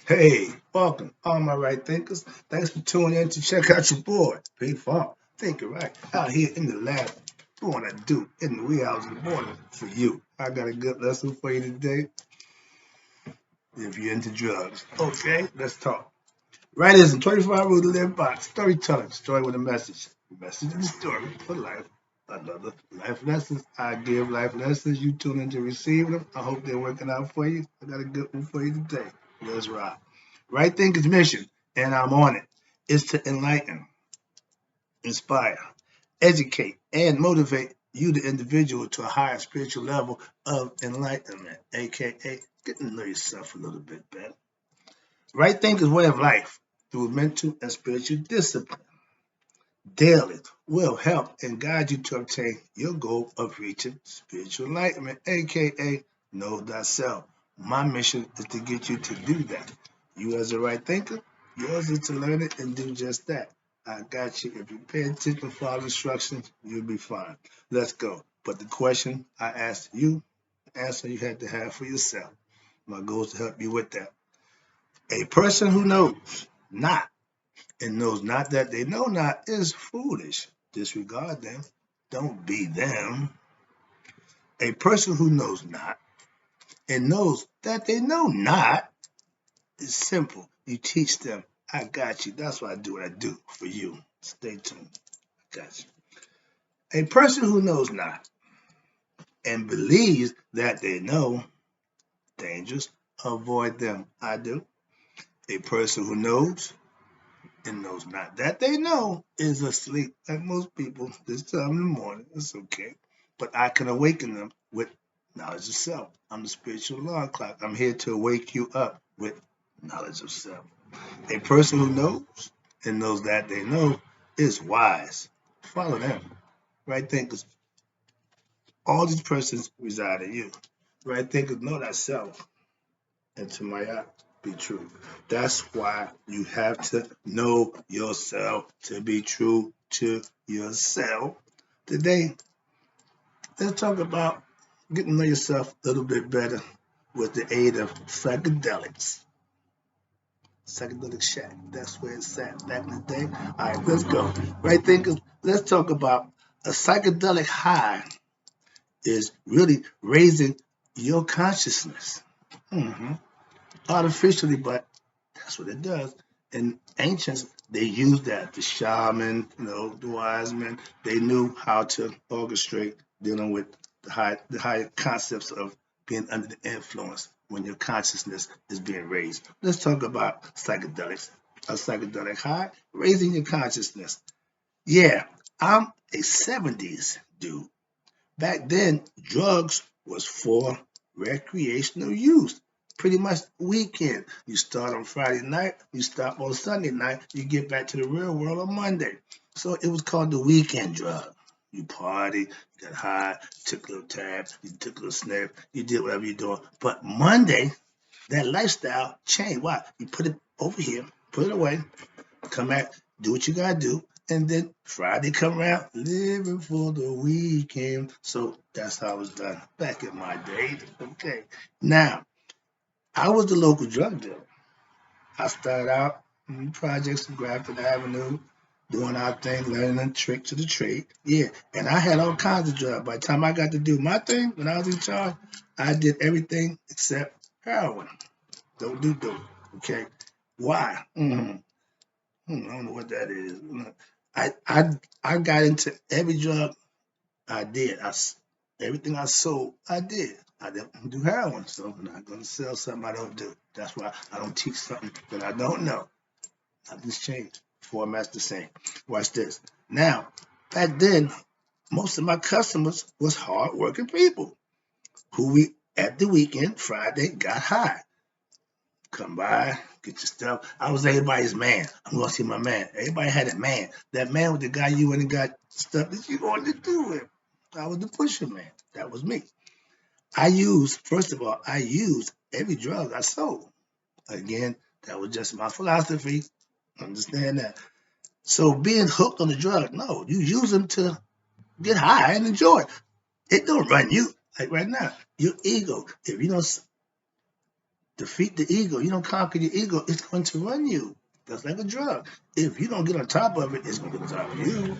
Hey, welcome, all my right thinkers. Thanks for tuning in to check out your boy, Big Farm. Thinking right out here in the lab, doing what I do in the wee hours in the morning for you. I got a good lesson for you today. If you're into drugs, okay, let's talk. Right is in 25 Rules to Live By. Storytelling, story with a message. The message of the story for life. Another life lessons. I give life lessons. You tune in to receive them. I hope they're working out for you. I got a good one for you today. Let's rock. Right Thinker's mission, and I'm on it, is to enlighten, inspire, educate, and motivate you, the individual, to a higher spiritual level of enlightenment, aka getting to know yourself a little bit better. Right Thinker's way of life through mental and spiritual discipline daily will help and guide you to obtain your goal of reaching spiritual enlightenment, aka know thyself. My mission is to get you to do that. You, as a right thinker, yours is to learn it and do just that. I got you. If you pay attention and follow instructions, you'll be fine. Let's go. But the question I asked you, the answer you had to have for yourself. My goal is to help you with that. A person who knows not and knows not that they know not is foolish. Disregard them. Don't be them. A person who knows not and knows that they know not is simple. You teach them. I got you. That's why I do what I do for you. Stay tuned. I got you. A person who knows not and believes that they know dangers, avoid them. I do. A person who knows and knows not that they know is asleep, like most people this time in the morning. It's okay. But I can awaken them with knowledge of self. I'm the spiritual alarm clock. I'm here to wake you up with knowledge of self. A person who knows and knows that they know is wise. Follow them. Right thinkers. All these persons reside in you. Right thinkers know thyself. And to my eye, be true. That's why you have to know yourself to be true to yourself. Today, let's talk about getting to know yourself a little bit better with the aid of psychedelics. Psychedelic Shack, that's where it's at back in the day. All right, let's go. Right thinkers, let's talk about a psychedelic high is really raising your consciousness. Mhm. Artificially, but that's what it does. And ancients, they used that. The shaman, the wise men, they knew how to orchestrate dealing with the higher concepts of being under the influence when your consciousness is being raised. Let's talk about psychedelics. A psychedelic high, raising your consciousness. Yeah, I'm a 70s dude. Back then, drugs was for recreational use. Pretty much weekend. You start on Friday night, you stop on Sunday night, you get back to the real world on Monday. So it was called the weekend drug. You party, you got high, took a little tab, you took a little sniff, you did whatever you're doing. But Monday, that lifestyle changed. Why? You put it over here, put it away, come back, do what you gotta do, and then Friday come around, living for the weekend. So that's how it was done back in my day. Okay. Now, I was the local drug dealer. I started out in projects in Grafton Avenue, doing our thing, learning the tricks of the trade. Yeah, and I had all kinds of drugs. By the time I got to do my thing, when I was in charge, I did everything except heroin. Don't do dope. Okay. Why? I don't know what that is. I I I got into every drug I did. Everything I sold, I did. I didn't do heroin, so I'm not gonna sell something I don't do. That's why I don't teach something that I don't know. Nothing's changed. Format's the same. Watch this. Now, back then, most of my customers was hard-working people who we at the weekend, Friday, got high. Come by, get your stuff. I was everybody's man. I'm gonna see my man. Everybody had a man. That man was the guy you went and got stuff that you wanted to do with. I was the pusher man. That was me. First of all, I used every drug I sold. Again, that was just my philosophy. Understand that. So being hooked on the drug, no, you use them to get high and enjoy. It don't run you. Like right now, your ego. If you don't defeat the ego. You don't conquer your ego, it's going to run you. That's like a drug. If you don't get on top of it, it's going to get on top of you.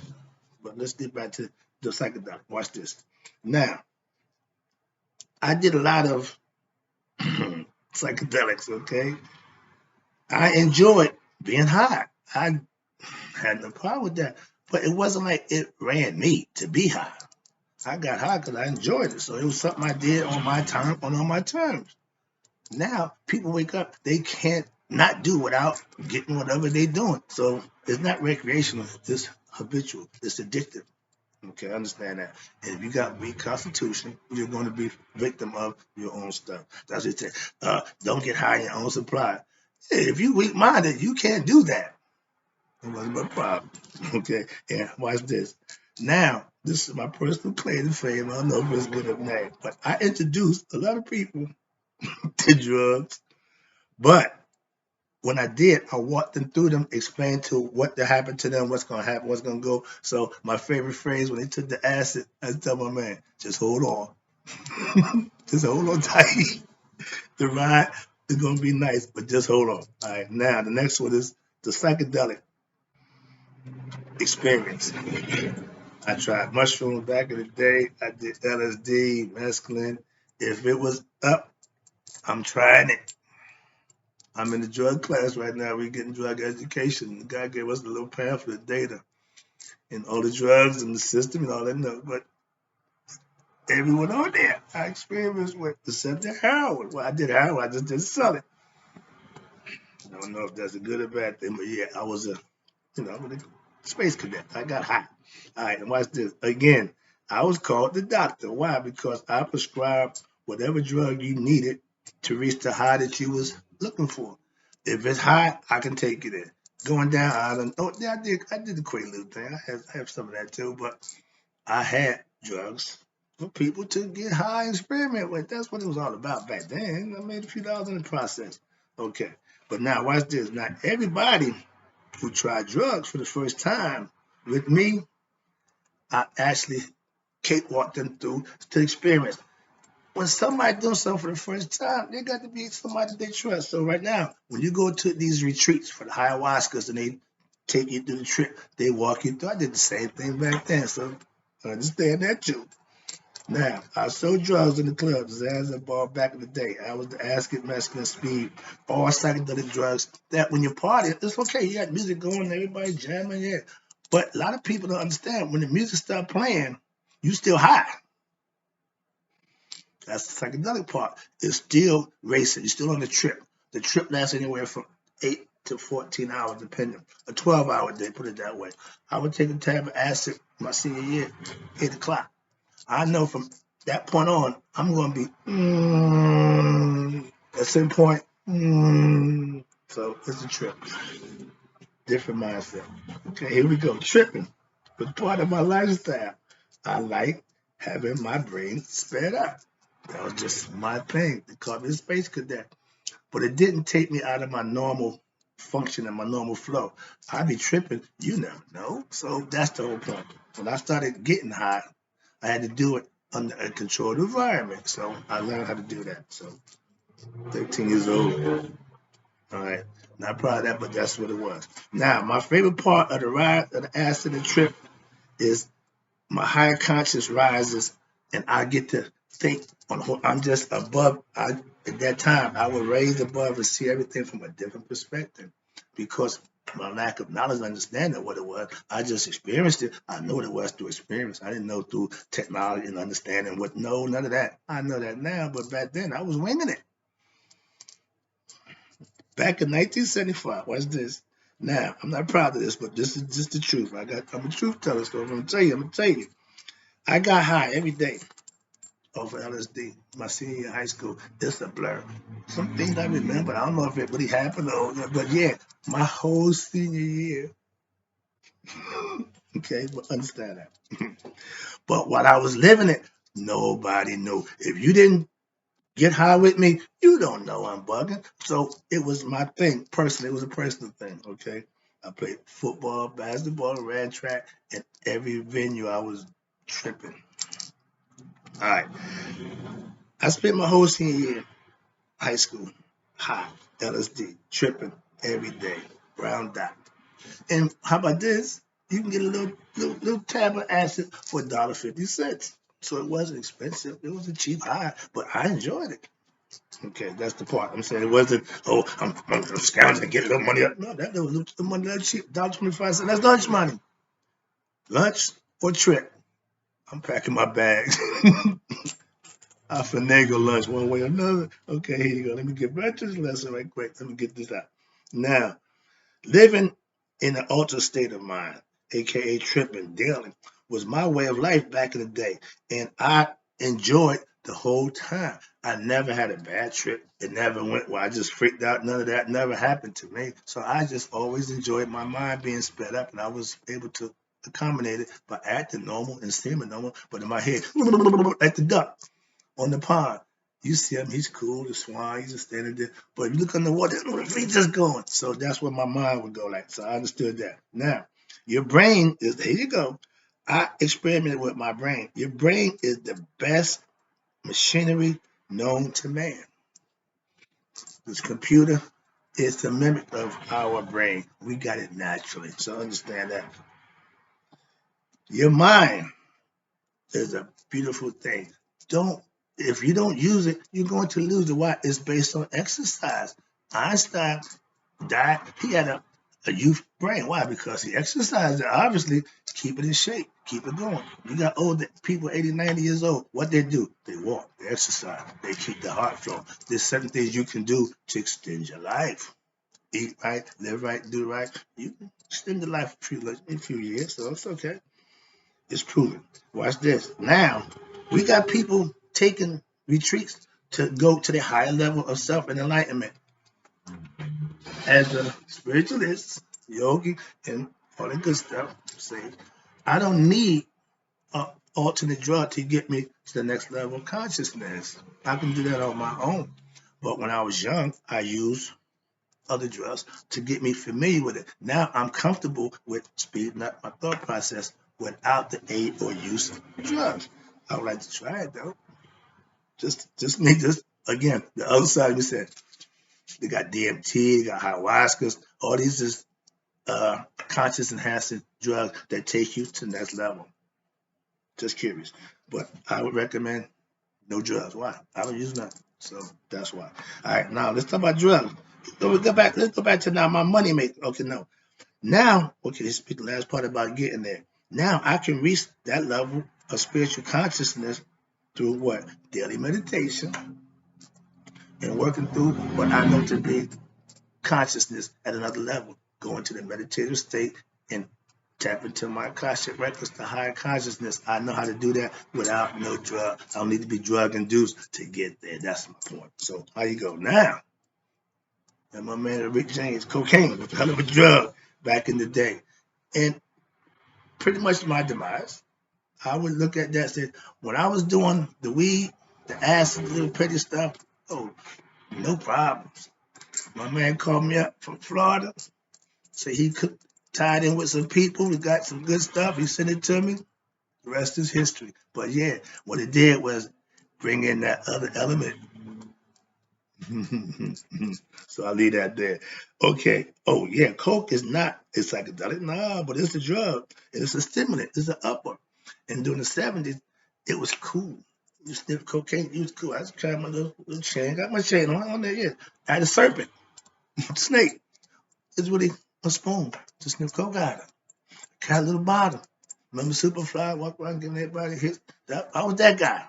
But let's get back to the psychedelic. Watch this. Now, I did a lot of psychedelics, okay? I enjoyed being high. I had no problem with that. But it wasn't like it ran me to be high. I got high because I enjoyed it. So it was something I did on my time and on my terms. Now people wake up, they can't not do without getting whatever they're doing. So it's not recreational, it's habitual, it's addictive. Okay, understand that. And if you got weak constitution, you're going to be victim of your own stuff. That's what it says. Don't get high in your own supply. Hey, if you weak minded, you can't do that. It wasn't my problem. Okay, yeah, watch this. Now, this is my personal claim to fame. I don't know if it's good or bad, but I introduced a lot of people to drugs. But when I did, I walked them through them, explained to what to happen to them, what's going to happen, what's going to go. So my favorite phrase when they took the acid, I tell my man, just hold on. Just hold on tight. The ride is going to be nice, but just hold on. All right, now the next one is the psychedelic experience. I tried mushrooms back in the day. I did LSD, mescaline. If it was up, I'm trying it. I'm in the drug class right now. We're getting drug education. The guy gave us a little pamphlet, data, and all the drugs in the system and all that. No, but everyone on there, I experienced with, except the heroin. Well, I did heroin. I just didn't sell it. I don't know if that's a good or bad thing, but yeah, I was I'm a space cadet. I got high. All right, and watch this. Again, I was called the doctor. Why? Because I prescribed whatever drug you needed to reach the high that you was looking for. If it's high, I can take you there. Going down, I don't know. Yeah, I did the Quaalude thing. I have some of that too, but I had drugs for people to get high and experiment with. That's what it was all about back then. I made a few dollars in the process. Okay. But now watch this. Not everybody who tried drugs for the first time with me, I actually cakewalked them through to experience. When somebody doing something for the first time, they got to be somebody they trust. So right now, when you go to these retreats for the ayahuascas and they take you through the trip, they walk you through. I did the same thing back then, so I understand that too. Now, I sold drugs in the clubs, as a bar back in the day. I was the acid, mescaline, speed, all psychedelic drugs. That when you party, it's okay. You got music going, everybody jamming, yeah. But a lot of people don't understand when the music start playing, you still high. That's the psychedelic part. It's still racing. You're still on the trip. The trip lasts anywhere from 8 to 14 hours, depending. A 12-hour day, put it that way. I would take a tab of acid my senior year, 8 o'clock. I know from that point on, I'm going to be at some point. So it's a trip, different mindset. Okay, here we go. Tripping was part of my lifestyle. I like having my brain sped up. That was just my thing. They called me a space cadet, but it didn't take me out of my normal function and my normal flow. I'd be tripping, you never know. So that's the whole point. When I started getting high, I had to do it under a controlled environment. So I learned how to do that. So 13 years old. All right. Not proud of that, but that's what it was. Now, my favorite part of the ride, of the acid trip, is my higher conscious rises, and I get to think I'm just above. At that time, I would raise above and see everything from a different perspective because my lack of knowledge and understanding of what it was. I just experienced it. I know what it was through experience. I didn't know through technology and understanding what. No, none of that. I know that now, but back then I was winging it. Back in 1975, watch this. Now, I'm not proud of this, but this is just the truth. I'm a truth teller, so I'm gonna tell you. I got high every day over LSD, my senior year of high school. It's a blur. Some things I remember, I don't know if it really happened but yeah, my whole senior year. Okay, but understand that. But while I was living it, nobody knew. If you didn't get high with me, you don't know I'm bugging. So it was my thing, personally. It was a personal thing, okay? I played football, basketball, ran track, and every venue I was tripping. All right. I spent my whole senior year high school high, LSD, tripping every day, brown dot. And how about this? You can get a little tab of acid for $1.50. So it wasn't expensive. It was a cheap high, but I enjoyed it. Okay, that's the part. I'm saying it wasn't, oh, I'm scrounging to get a little money up. No, that was the money that cheap, $1.25. That's lunch money. Lunch or trip. I'm packing my bags. I finagle lunch one way or another. Okay, here you go. Let me get back to this lesson right quick. Let me get this out. Now, living in an altered state of mind, aka tripping daily, was my way of life back in the day, and I enjoyed the whole time. I never had a bad trip. It never went where I just freaked out. None of that never happened to me. So I just always enjoyed my mind being sped up, and I was able to accommodate it by acting normal and seeming normal, but in my head, like the duck on the pond. You see him, he's cool, the swan, he's just standing there. But if you look on the water, the feet just going. So that's where my mind would go like. So I understood that. Now, your brain is, here you go. I experimented with my brain. Your brain is the best machinery known to man. This computer is the mimic of our brain. We got it naturally. So understand that. Your mind is a beautiful thing. Don't If you don't use it, you're going to lose it. Why? It's based on exercise. Einstein died. He had a youth brain. Why? Because he exercised it. Obviously, keep it in shape, keep it going. You got old people, 80, 90 years old. What they do? They walk, they exercise, they keep the heart flowing. There's certain things you can do to extend your life. Eat right, live right, do right. You can extend your life a few years, so it's okay. It's proven. Watch this. Now, we got people taking retreats to go to the higher level of self and enlightenment. As a spiritualist, yogi, and all that good stuff, say, I don't need an alternate drug to get me to the next level of consciousness. I can do that on my own. But when I was young, I used other drugs to get me familiar with it. Now I'm comfortable with speeding up my thought process without the aid or use of drugs. I would like to try it though. Just me, just again, the other side we said they got DMT, they got ayahuasca, all these is conscious enhancing drugs that take you to the next level. Just curious. But I would recommend no drugs. Why? I don't use nothing. So that's why. All right, now let's talk about drugs. Let's go back to now my money maker. Okay, no. Now, okay, this is the last part about getting there. Now I can reach that level of spiritual consciousness through what? Daily meditation and working through what I know to be consciousness at another level. Go into the meditative state and tap into my Akashic records, the higher consciousness. I know how to do that without no drug. I don't need to be drug induced to get there. That's my point. So how you go now? And my man Rick James, cocaine was a hell of a drug back in the day. And pretty much my demise. I would look at that and say, when I was doing the weed, the acid, the little petty stuff, oh, no problems. My man called me up from Florida, said he could tied in with some people who got some good stuff. He sent it to me. The rest is history. But yeah, what it did was bring in that other element. So I'll leave that there. Okay. Oh yeah, coke is not a psychedelic. Nah, but it's a drug. It's a stimulant. It's an upper. And during the 70s, it was cool. You sniff cocaine, it was cool. I just tried my little chain. Got my chain on there, yeah. I had a serpent, snake. It's really a spoon to sniff coke out of. Got a little bottle. Remember Superfly, walk around giving everybody hits? I was that guy,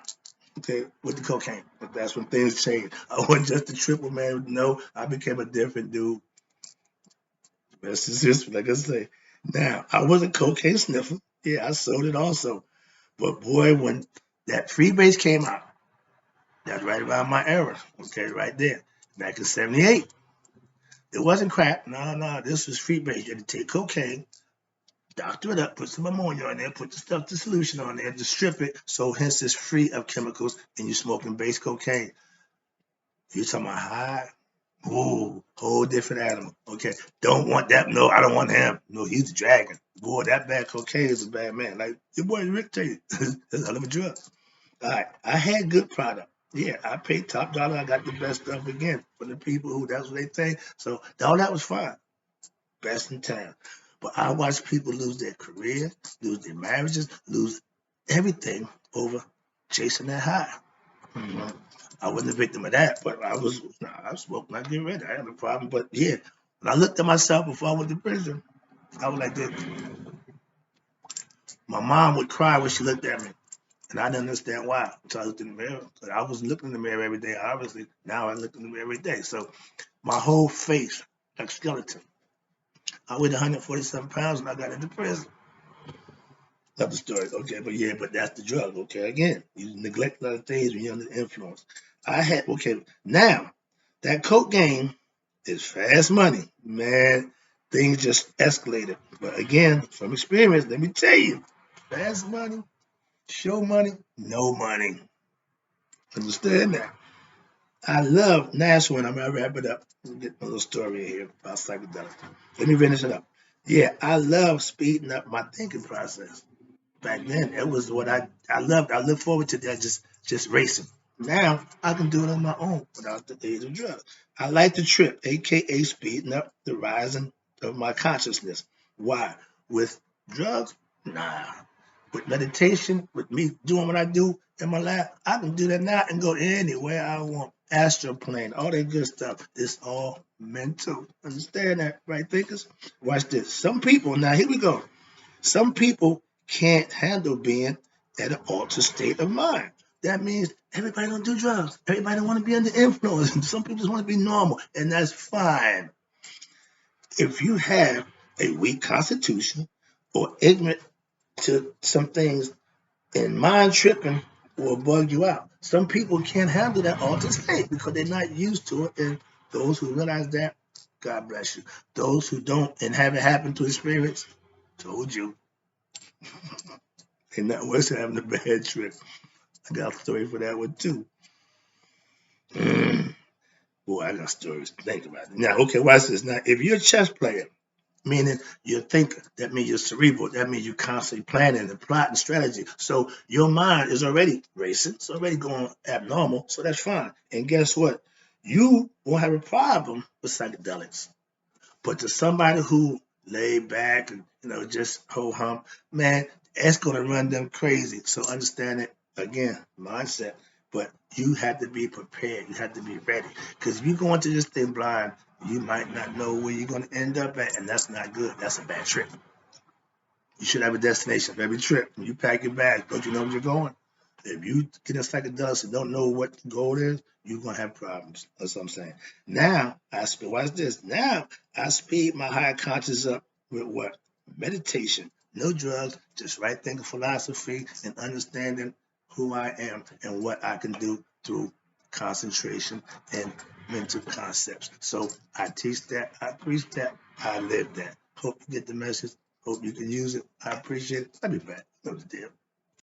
okay, with the cocaine. But that's when things changed. I wasn't just a triple man. No, I became a different dude. That's just history, like I say. Now, I wasn't cocaine sniffer. Yeah, I sold it also. But boy, when that freebase came out, that's right around my era. Okay, right there. Back in 78. It wasn't crack. No, this was freebase. You had to take cocaine, doctor it up, put some ammonia on there, put the stuff, the solution on there, to strip it, so hence it's free of chemicals, and you're smoking base cocaine. You're talking about high, ooh, whole different animal. Okay, don't want that. No, I don't want him. No, he's a dragon. Boy, that bad cocaine is a bad man. Like your boy Rick tell you, that's a hell of a drug. All right, I had good product. Yeah, I paid top dollar. I got the best stuff again for the people who that's what they think. So all that was fine. Best in town. But I watched people lose their career, lose their marriages, lose everything over chasing that high. Mhm. I wasn't a victim of that, but I was. Nah, I smoked when I get ready. I had a problem. But yeah, when I looked at myself before I went to prison, I was like this. My mom would cry when she looked at me. And I didn't understand why until I looked in the mirror. 'Cause I was looking in the mirror every day, obviously. Now I look in the mirror every day. So my whole face, like skeleton. I weighed 147 pounds when I got into prison. Another story. Okay, but yeah, but that's the drug. Okay, again, you neglect other things when you're under the influence. Okay, now that coke game is fast money. Man, things just escalated. But again, from experience, let me tell you, fast money, show money, no money. Understand that? I love Nashville, and I'm gonna wrap it up. Let me get my little story in here about psychedelics. Let me finish it up. Yeah, I love speeding up my thinking process. Back then, it was what I loved. I look forward to that, just racing. Now I can do it on my own without the aid of drugs. I like to trip, aka speeding up the rising of my consciousness. Why? With drugs? Nah. With meditation, with me doing what I do in my lab, I can do that now and go anywhere I want. Astral plane, all that good stuff. It's all mental. Understand that, right, thinkers? Watch this. Some people, now here we go. Some people can't handle being at an altered state of mind. That means everybody don't do drugs. Everybody don't want to be under influence. Some people just want to be normal, and that's fine. If you have a weak constitution or ignorant to some things, and mind tripping will bug you out. Some people can't handle that altered state because they're not used to it, and those who realize that, God bless you. Those who don't and have it happen to experience, told you, they're not worse than having a bad trip. I got a story for that one too. Boy, I got stories. Think about it. Now, okay, watch this. Now, if you're a chess player, meaning you're a thinker, that means you're cerebral. That means you're constantly planning and plotting strategy. So your mind is already racing. It's already going abnormal. So that's fine. And guess what? You won't have a problem with psychedelics. But to somebody who laid back and just ho hum, man, it's gonna run them crazy. So understand it again, mindset. But you have to be prepared. You have to be ready. Because if you go into this thing blind, you might not know where you're gonna end up at, and that's not good. That's a bad trip. You should have a destination for every trip. When you pack your bags, don't you know where you're going? If you get a psychedelics and don't know what the goal is, you're gonna have problems. That's what I'm saying. Now watch this. Now I speed my higher conscious up with what? Meditation. No drugs, just right thinking philosophy and understanding who I am and what I can do through concentration and mental concepts. So I teach that, I preach that, I live that. Hope you get the message. Hope you can use it. I appreciate it. I'll be back. No deal.